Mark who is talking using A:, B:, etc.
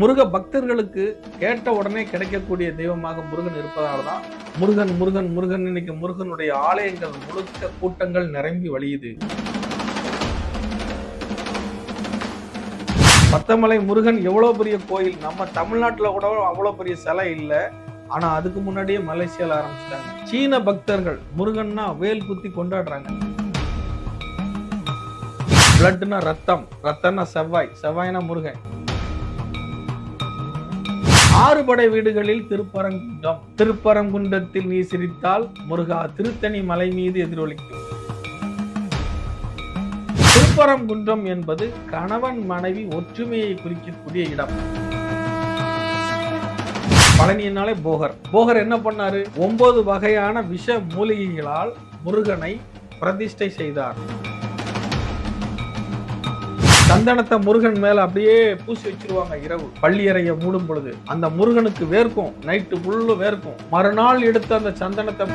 A: முருக பக்தர்களுக்கு கேட்ட உடனே கிடைக்கக்கூடிய தெய்வமாக முருகன் இருப்பதால தான் முருகன் முருகன் முருகன் இன்னைக்கு முருகனுடைய ஆலயங்கள் முழுக்க கூட்டங்கள் நிரம்பி வழியுது. பத்தமலை முருகன் எவ்வளவு பெரிய கோயில், நம்ம தமிழ்நாட்டுல கூட அவ்வளவு பெரிய சிலை இல்லை. ஆனா அதுக்கு முன்னாடியே மலேசியால ஆரம்பிச்சிட்டாங்க. சீன பக்தர்கள் முருகன்னா வேல் குத்தி கொண்டாடுறாங்க. பிளட்னா ரத்தம், ரத்தம்னா செவ்வாய், செவ்வாய்னா முருகன். ஆறுபடை வீடுகளில் திருப்பரங்குன்றம், திருப்பரங்குன்றத்தில் நீ சிரித்தால் முருகா திருத்தணி மலை மீது எதிரொலிக்கும். திருப்பரங்குன்றம் என்பது கணவன் மனைவி ஒற்றுமையை குறிக்கக்கூடிய இடம். பழனியினாலே போகர். போகர் என்ன பண்ணாரு? 9 வகையான விஷ மூலிகைகளால் முருகனை பிரதிஷ்டை செய்தார். சந்தனத்தை முருகன் மேல அப்படியே பூசி வச்சிருவாங்க. இரவு பள்ளியறைய மூடும் பொழுது அந்த முருகனுக்கு வேர்க்கும், நைட்டு ஃபுல்லு வேர்க்கும். மறுநாள் எடுத்து அந்த சந்தனத்தை